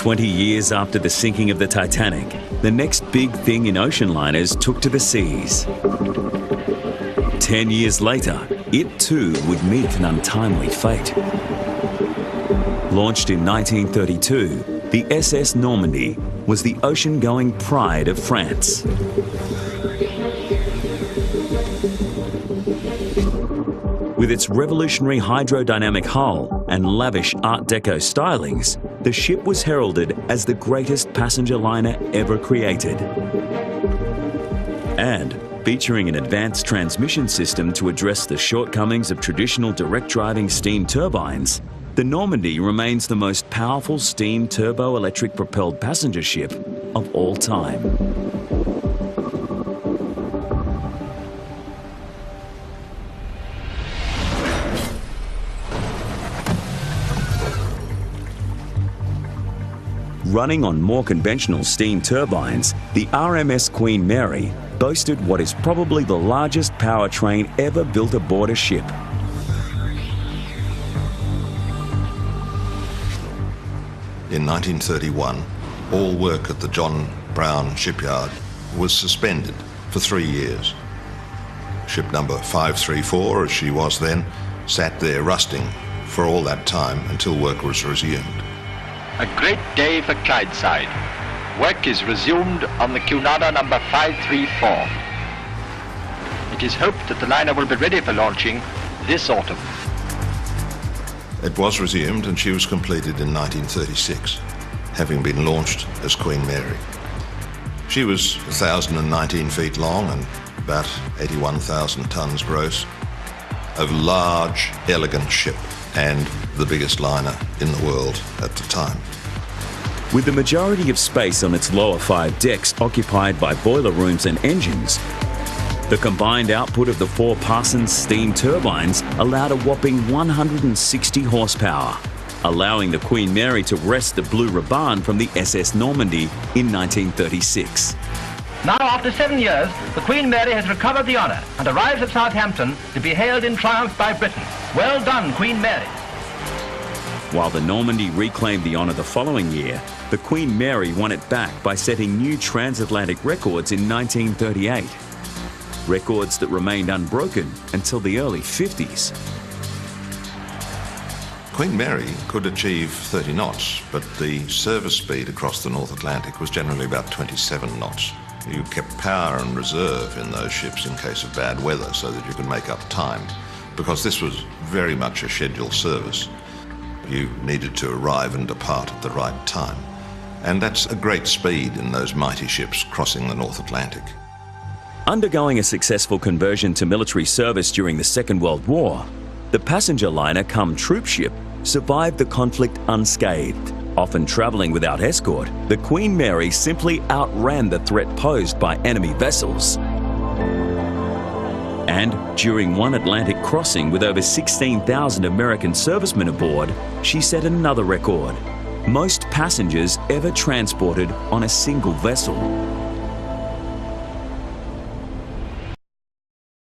20 years after the sinking of the Titanic, the next big thing in ocean liners took to the seas. 10 years later, it too would meet an untimely fate. Launched in 1932, the SS Normandie was the ocean-going pride of France. With its revolutionary hydrodynamic hull and lavish Art Deco stylings, the ship was heralded as the greatest passenger liner ever created. And featuring an advanced transmission system to address the shortcomings of traditional direct-driving steam turbines, the Normandie remains the most powerful steam turbo-electric propelled passenger ship of all time. Running on more conventional steam turbines, the RMS Queen Mary boasted what is probably the largest powertrain ever built aboard a ship. In 1931, all work at the John Brown shipyard was suspended for 3 years. Ship number 534, as she was then, sat there rusting for all that time until work was resumed. A great day for Clydeside. Work is resumed on the Cunard number 534. It is hoped that the liner will be ready for launching this autumn. It was resumed and she was completed in 1936, having been launched as Queen Mary. She was 1,019 feet long and about 81,000 tons gross. A large, elegant ship and the biggest liner in the world at the time. With the majority of space on its lower 5 decks occupied by boiler rooms and engines, the combined output of the 4 Parsons steam turbines allowed a whopping 160 horsepower, allowing the Queen Mary to wrest the Blue Ribbon from the SS Normandie in 1936. Now, after 7 years, the Queen Mary has recovered the honour and arrives at Southampton to be hailed in triumph by Britain. Well done, Queen Mary. While the Normandie reclaimed the honour the following year, the Queen Mary won it back by setting new transatlantic records in 1938. Records that remained unbroken until the early 50s. Queen Mary could achieve 30 knots, but the service speed across the North Atlantic was generally about 27 knots. You kept power and reserve in those ships in case of bad weather so that you could make up time, because this was very much a scheduled service. You needed to arrive and depart at the right time. And that's a great speed in those mighty ships crossing the North Atlantic. Undergoing a successful conversion to military service during the Second World War, the passenger liner cum troop ship survived the conflict unscathed. Often travelling without escort, the Queen Mary simply outran the threat posed by enemy vessels. And during one Atlantic crossing with over 16,000 American servicemen aboard, she set another record: most passengers ever transported on a single vessel.